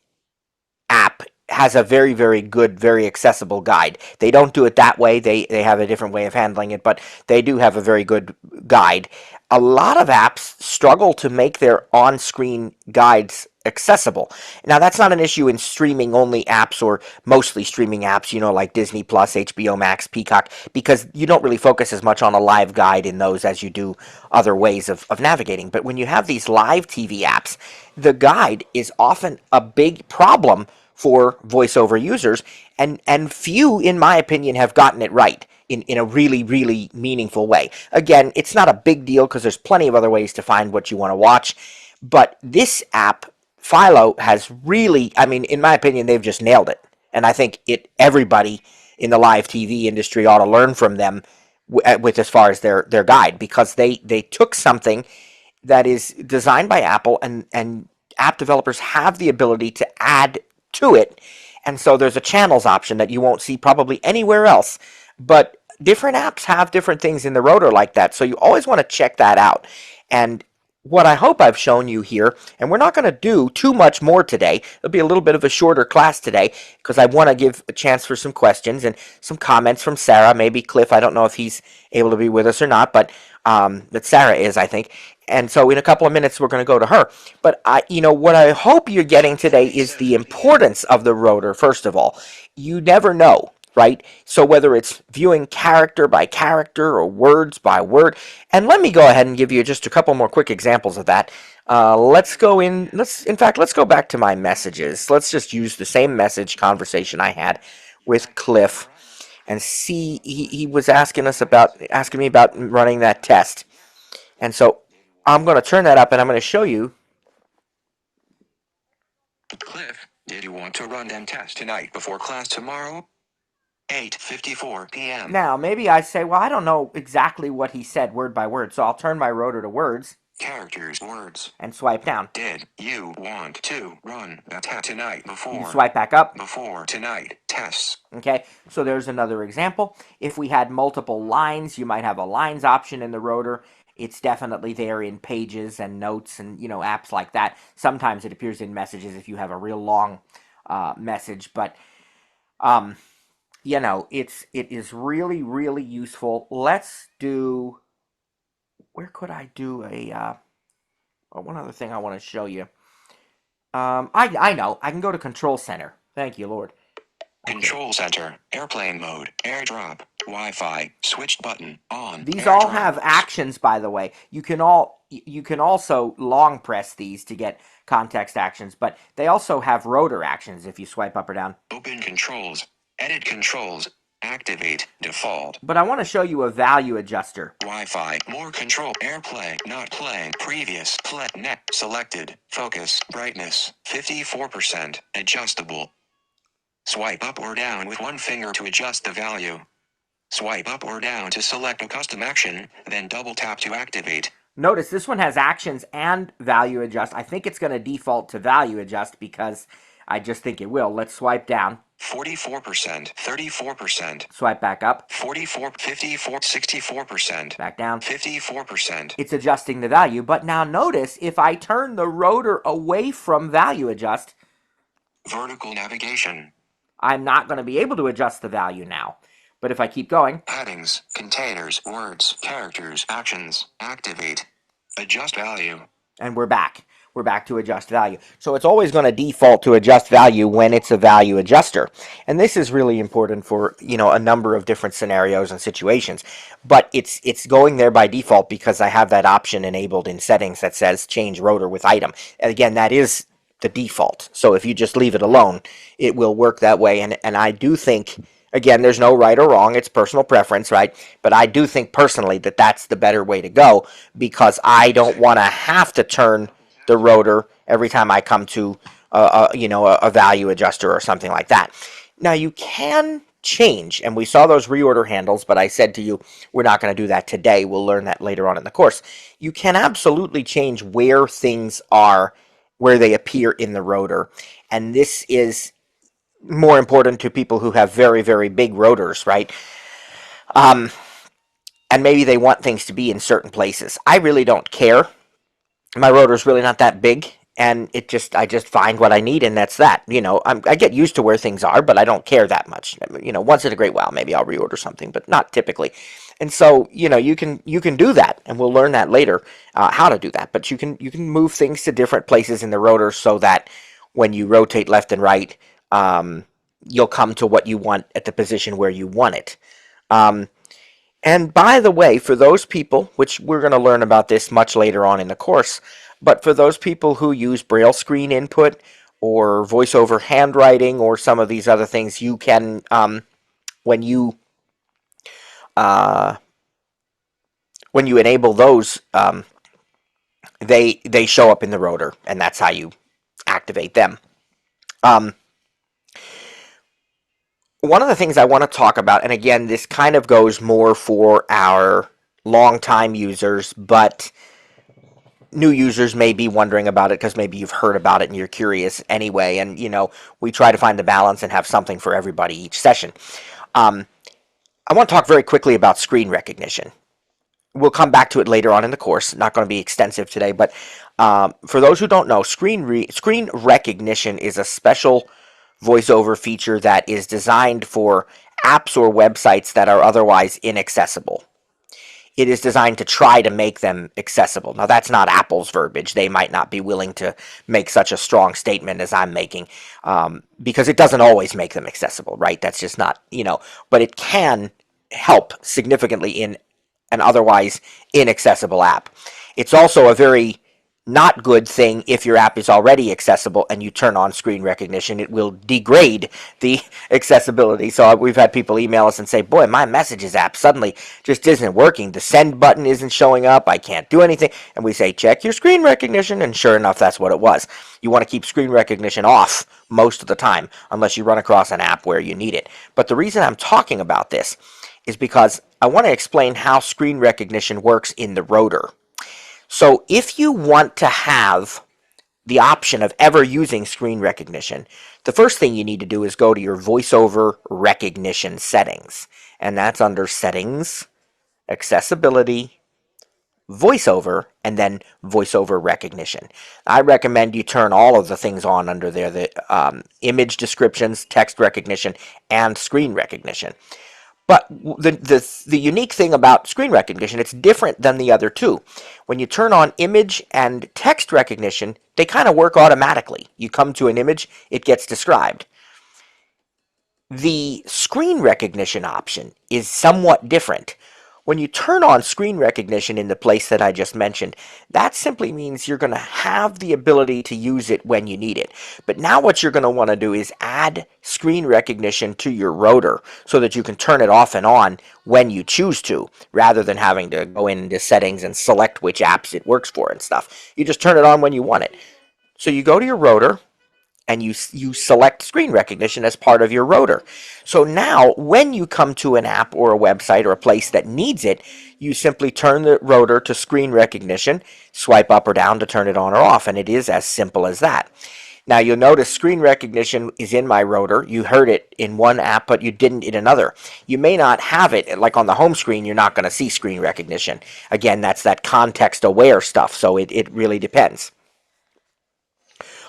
app has a very, very good, very accessible guide. They don't do it that way. They have a different way of handling it, but they do have a very good guide. A lot of apps struggle to make their on-screen guides accessible. Now, that's not an issue in streaming-only apps or mostly streaming apps, you know, like Disney Plus, HBO Max, Peacock, because you don't really focus as much on a live guide in those as you do other ways of navigating. But when you have these live TV apps, the guide is often a big problem for voiceover users, and few, in my opinion, have gotten it right in a really, really meaningful way. Again, it's not a big deal because there's plenty of other ways to find what you want to watch, but this app, Philo, has really, I mean, in my opinion, they've just nailed it. And I think everybody in the live TV industry ought to learn from them with as far as their guide, because they took something that is designed by Apple, and app developers have the ability to add to it. And so there's a channels option that you won't see probably anywhere else. But different apps have different things in the Rotor like that. So you always want to check that out. And what I hope I've shown you here, and we're not going to do too much more today. It'll be a little bit of a shorter class today because I want to give a chance for some questions and some comments from Sarah. Maybe Cliff, I don't know if he's able to be with us or not, but Sarah is, I think. And so in a couple of minutes, we're going to go to her. But what I hope you're getting today is the importance of the Rotor, first of all. You never know, right? So whether it's viewing character by character or words by word, and let me go ahead and give you just a couple more quick examples of that. Let's go back to my messages. Let's just use the same message conversation I had with Cliff and see. He was asking me about running that test, and so I'm going to turn that up and I'm going to show you. Cliff, did you want to run them tests tonight before class tomorrow? 8:54 p.m. Now, maybe I say, well, I don't know exactly what he said word by word, so I'll turn my rotor to words. Characters, words. And swipe down. Did you want to run the test tonight before? You swipe back up. Before tonight, tests. Okay, so there's another example. If we had multiple lines, you might have a lines option in the rotor. It's definitely there in Pages and Notes and, apps like that. Sometimes it appears in Messages if you have a real long message, but it is really, really useful. Let's do. Where could I do one other thing I want to show you? I know. I can go to Control Center. Thank you, Lord. Control Center, airplane mode, airdrop, Wi-Fi, switch button, on. These all have actions, by the way. You can also long press these to get context actions, but they also have rotor actions if you swipe up or down. Open controls, edit controls, activate, default. But I want to show you a value adjuster. Wi-Fi, more control, airplay, not playing, previous, play, net, selected, focus, brightness, 54%, adjustable. Swipe up or down with one finger to adjust the value. Swipe up or down to select a custom action, then double tap to activate. Notice this one has actions and value adjust. I think it's going to default to value adjust because I just think it will. Let's swipe down. 44%, 34%. Swipe back up. 44, 54, 64%. Back down. 54%. It's adjusting the value, but now notice if I turn the rotor away from value adjust, vertical navigation. I'm not going to be able to adjust the value now. But if I keep going, headings, containers, words, characters, actions, activate, adjust value. And we're back. We're back to adjust value. So it's always going to default to adjust value when it's a value adjuster. And this is really important for, a number of different scenarios and situations. But it's going there by default because I have that option enabled in settings that says change rotor with item. And again, that is the default. So if you just leave it alone, it will work that way. And I do think, again, there's no right or wrong. It's personal preference, right? But I do think personally that that's the better way to go because I don't want to have to turn the rotor every time I come to a value adjuster or something like that. Now you can change, and we saw those reorder handles, but I said to you we're not going to do that today. We'll learn that later on in the course. You can absolutely change where things are, where they appear in the rotor, and this is more important to people who have very, very big rotors, right? And maybe they want things to be in certain places. I really don't care. My rotor's really not that big, and I just find what I need, and that's that. I get used to where things are, but I don't care that much. Once in a great while, maybe I'll reorder something, but not typically. And so, you can do that, and we'll learn that later, how to do that. But you can move things to different places in the rotor so that when you rotate left and right, you'll come to what you want at the position where you want it. And by the way, for those people, which we're going to learn about this much later on in the course, but for those people who use Braille screen input or Voiceover handwriting or some of these other things, you can, when you enable those, they show up in the rotor, and that's how you activate them. One of the things I want to talk about, and again, this kind of goes more for our long-time users, but new users may be wondering about it because maybe you've heard about it and you're curious anyway. And, we try to find the balance and have something for everybody each session. I want to talk very quickly about screen recognition. We'll come back to it later on in the course. Not going to be extensive today, but for those who don't know, screen recognition is a special Voiceover feature that is designed for apps or websites that are otherwise inaccessible. It is designed to try to make them accessible. Now, that's not Apple's verbiage. They might not be willing to make such a strong statement as I'm making because it doesn't always make them accessible, right? That's just not, but it can help significantly in an otherwise inaccessible app. It's also a very not good thing if your app is already accessible and you turn on screen recognition. It will degrade the accessibility. So we've had people email us and say, boy, my messages app suddenly just isn't working. The send button isn't showing up. I can't do anything. And we say, check your screen recognition. And sure enough, that's what it was. You want to keep screen recognition off most of the time unless you run across an app where you need it. But the reason I'm talking about this is because I want to explain how screen recognition works in the rotor. So if you want to have the option of ever using screen recognition, the first thing you need to do is go to your voiceover recognition settings. And that's under settings, accessibility, voiceover, and then voiceover recognition. I recommend you turn all of the things on under there, the image descriptions, text recognition, and screen recognition. But the unique thing about screen recognition, it's different than the other two. When you turn on image and text recognition, they kind of work automatically. You come to an image, it gets described. The screen recognition option is somewhat different. When you turn on screen recognition in the place that I just mentioned, that simply means you're going to have the ability to use it when you need it. But now what you're going to want to do is add screen recognition to your rotor so that you can turn it off and on when you choose to, rather than having to go into settings and select which apps it works for and stuff. You just turn it on when you want it. So you go to your rotor, and you select screen recognition as part of your rotor. So now, when you come to an app or a website or a place that needs it, you simply turn the rotor to screen recognition, swipe up or down to turn it on or off, and it is as simple as that. Now you'll notice screen recognition is in my rotor. You heard it in one app, but you didn't in another. You may not have it, like on the home screen, you're not going to see screen recognition. Again, that's that context aware stuff, so it really depends.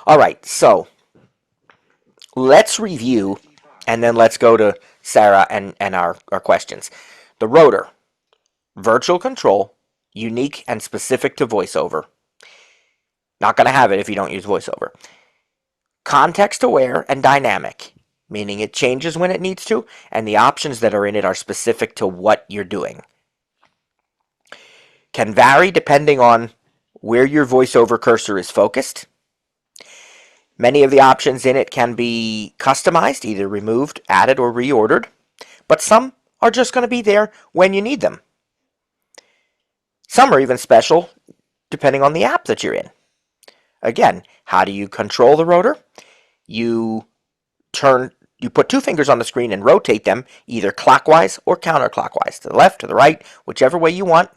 All right, so let's review, and then let's go to Sarah and our questions. The rotor, virtual control, unique and specific to VoiceOver. Not going to have it if you don't use VoiceOver. Context aware and dynamic, meaning it changes when it needs to, and the options that are in it are specific to what you're doing. Can vary depending on where your VoiceOver cursor is focused. Many of the options in it can be customized, either removed, added, or reordered, but some are just going to be there when you need them. Some are even special depending on the app that you're in. Again, how do you control the rotor? You put two fingers on the screen and rotate them either clockwise or counterclockwise, to the left, to the right, whichever way you want.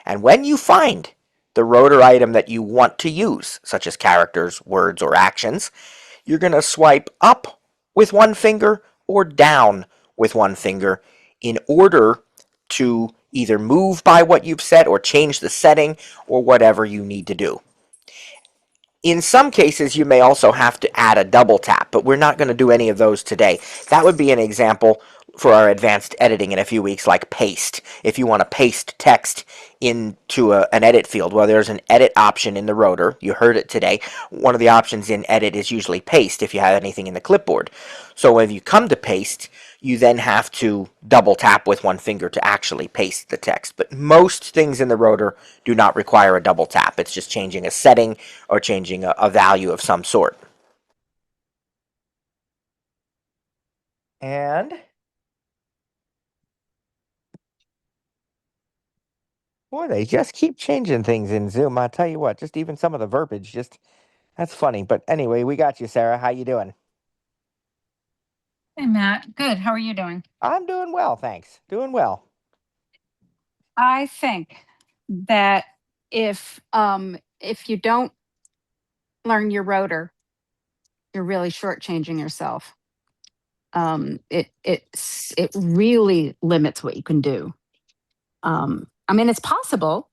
And when you find the rotor item that you want to use, such as characters, words, or actions, you're going to swipe up with one finger or down with one finger in order to either move by what you've set or change the setting or whatever you need to do. In some cases, you may also have to add a double tap, but we're not going to do any of those today. That would be an example for our advanced editing in a few weeks, like paste. If you want to paste text into an edit field, well, there's an edit option in the rotor. You heard it today. One of the options in edit is usually paste if you have anything in the clipboard. So when you come to paste, you then have to double tap with one finger to actually paste the text. But most things in the rotor do not require a double tap. It's just changing a setting or changing a value of some sort. And boy, they just keep changing things in Zoom. I tell you what, just even some of the verbiage, just that's funny. But anyway, we got you, Sarah. How you doing? Hey, Matt. Good. How are you doing? I'm doing well, thanks. Doing well. I think that if you don't learn your rotor, you're really shortchanging yourself. It really limits what you can do. I mean, it's possible,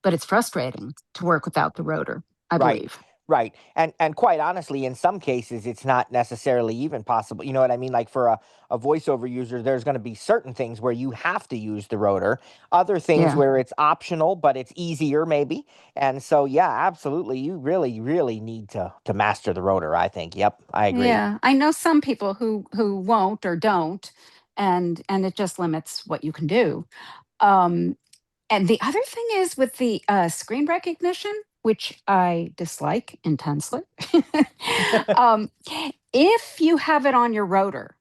but it's frustrating to work without the rotor, I Right. believe. Right. And quite honestly, in some cases it's not necessarily even possible. You know what I mean? Like for a voiceover user, there's going to be certain things where you have to use the rotor, other things Yeah. where it's optional, but it's easier maybe. And so yeah, absolutely. You really, really need to master the rotor, I think. Yep, I agree. Yeah. I know some people who won't or don't, and it just limits what you can do. Um, And the other thing is with the screen recognition, which I dislike intensely, um, if you have it on your rotor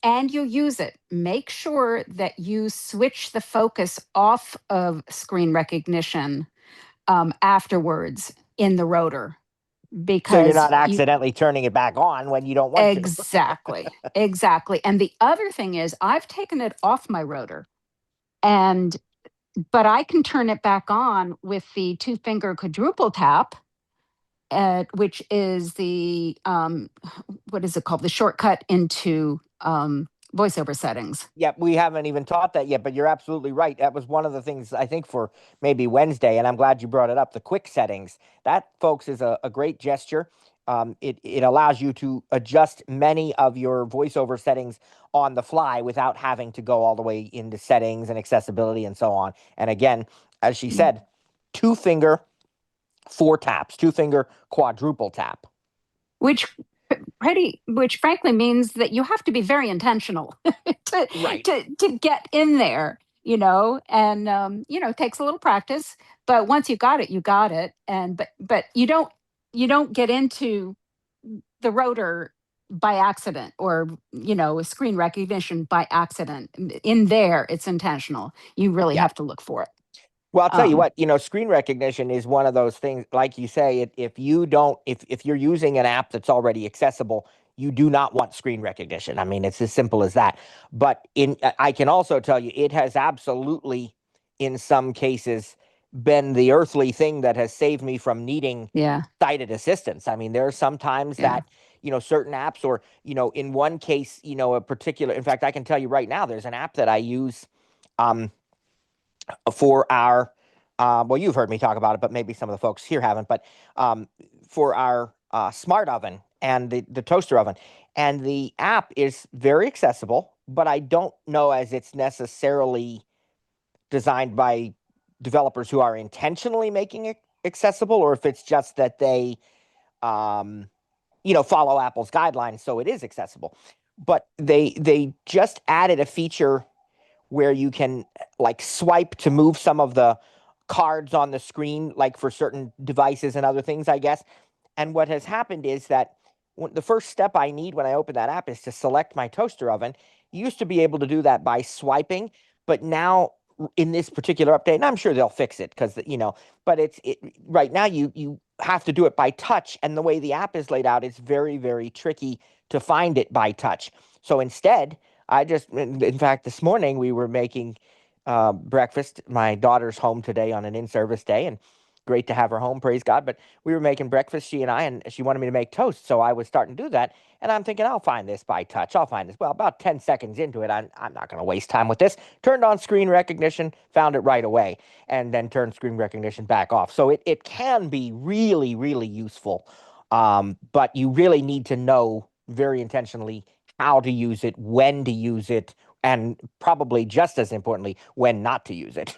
and you use it, make sure that you switch the focus off of screen recognition afterwards in the rotor, So you're because not accidentally turning it back on when you don't want to. exactly. And the other thing is, I've taken it off my rotor, and but I can turn it back on with the two finger quadruple tap, which is the what is it called? The shortcut into voiceover settings. Yep, we haven't even taught that yet, but you're absolutely right. That was one of the things I think for maybe Wednesday, and I'm glad you brought it up. The quick settings, that, folks, is a great gesture. It allows you to adjust many of your voiceover settings on the fly without having to go all the way into settings and accessibility and so on. And again, as she said, two finger, four taps, two finger quadruple tap. Which which frankly means that you have to be very intentional to, Right. to get in there, and it takes a little practice, but once you got it, you got it. And but you don't get into the rotor by accident, or screen recognition by accident. In there, it's intentional. You really Yeah. have to look for it. Well, I'll tell you um what, screen recognition is one of those things, like you say, if you don't, if you're using an app that's already accessible, you do not want screen recognition. I mean, it's as simple as that. But I can also tell you, it has absolutely, in some cases, been the earthly thing that has saved me from needing yeah, sighted assistance. I mean, there are some times yeah. that, certain apps, or, in one case, a particular, in fact, I can tell you right now, there's an app that I use, um, for our, well, you've heard me talk about it, but maybe some of the folks here haven't, but for our smart oven and the toaster oven. And the app is very accessible, but I don't know as it's necessarily designed by developers who are intentionally making it accessible, or if it's just that they, um, follow Apple's guidelines, so it is accessible. But they just added a feature where you can, like, swipe to move some of the cards on the screen, like for certain devices and other things, I guess. And what has happened is that the first step I need when I open that app is to select my toaster oven. You used to be able to do that by swiping, but now in this particular update, and I'm sure they'll fix it because, but right now you have to do it by touch. And the way the app is laid out, it's very, very tricky to find it by touch. So instead, in fact, this morning we were making breakfast. My daughter's home today on an in-service day, and great to have her home, praise God. But we were making breakfast, she and I, and she wanted me to make toast. So I was starting to do that. And I'm thinking, I'll find this by touch. I'll find this. Well, about 10 seconds into it, I'm not going to waste time with this. Turned on screen recognition, found it right away, and then turned screen recognition back off. So it can be really, really useful. But you really need to know very intentionally how to use it, when to use it, and probably just as importantly, when not to use it.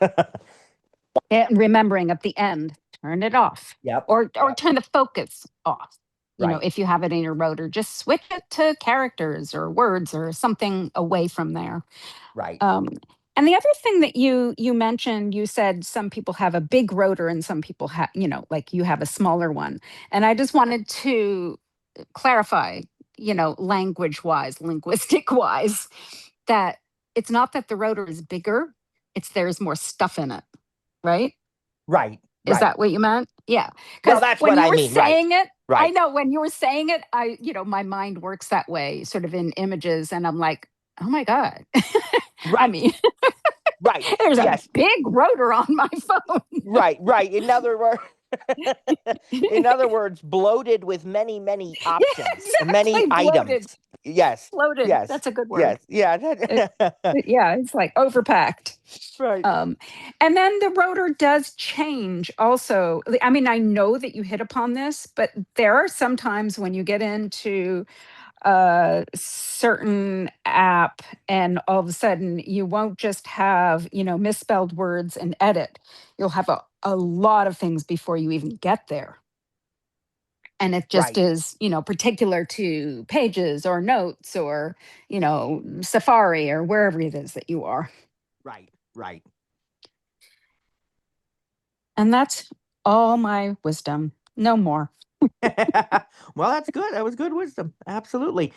And remembering at the end, turn it off, Yep. or turn the focus off. Right. If you have it in your rotor, just switch it to characters or words or something away from there. Right. Um, and the other thing that you mentioned, you said some people have a big rotor and some people have, like you have a smaller one. And I just wanted to clarify, language wise, linguistic wise, that it's not that the rotor is bigger, it's there's more stuff in it, right? Right. Is Right. that what you meant? Yeah. Well, Because that's when what you I were mean. Right. saying it, I Right. know when you were saying it, my mind works that way, sort of in images. And I'm like, oh my God. I Right. mean, Right. there's a Yes. big rotor on my phone. Right. Right. In other words, bloated with many, many Yeah, options, many exactly. Bloated. items. Yes. Bloated. Yes. That's a good word. Yes. Yeah. It, yeah, it's like overpacked. Right. Um, and then the rotor does change also. I mean, I know that you hit upon this, but there are some times when you get into a certain app and all of a sudden you won't just have, misspelled words and edit. You'll have a lot of things before you even get there. And it just Right. is, particular to Pages or Notes or, Safari or wherever it is that you are. Right. Right. And that's All my wisdom. No more. Well, that's good. That was good wisdom. Absolutely.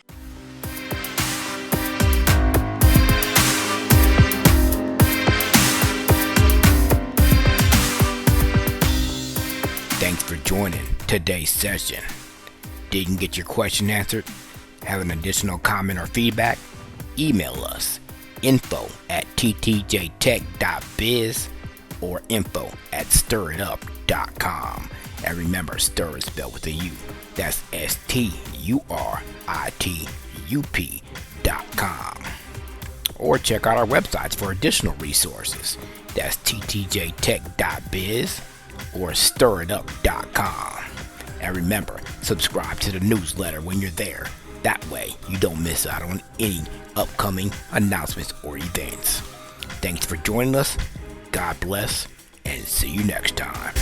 Thanks for joining today's session. Didn't get your question answered? Have an additional comment or feedback? Email us info@ttjtech.biz or info@stiritup.com. And remember, stir is spelled with a U. That's STURITUP.com. Or check out our websites for additional resources. That's ttjtech.biz or stiritup.com. And remember, subscribe to the newsletter when you're there. That way, you don't miss out on any upcoming announcements or events. Thanks for joining us. God bless, and see you next time.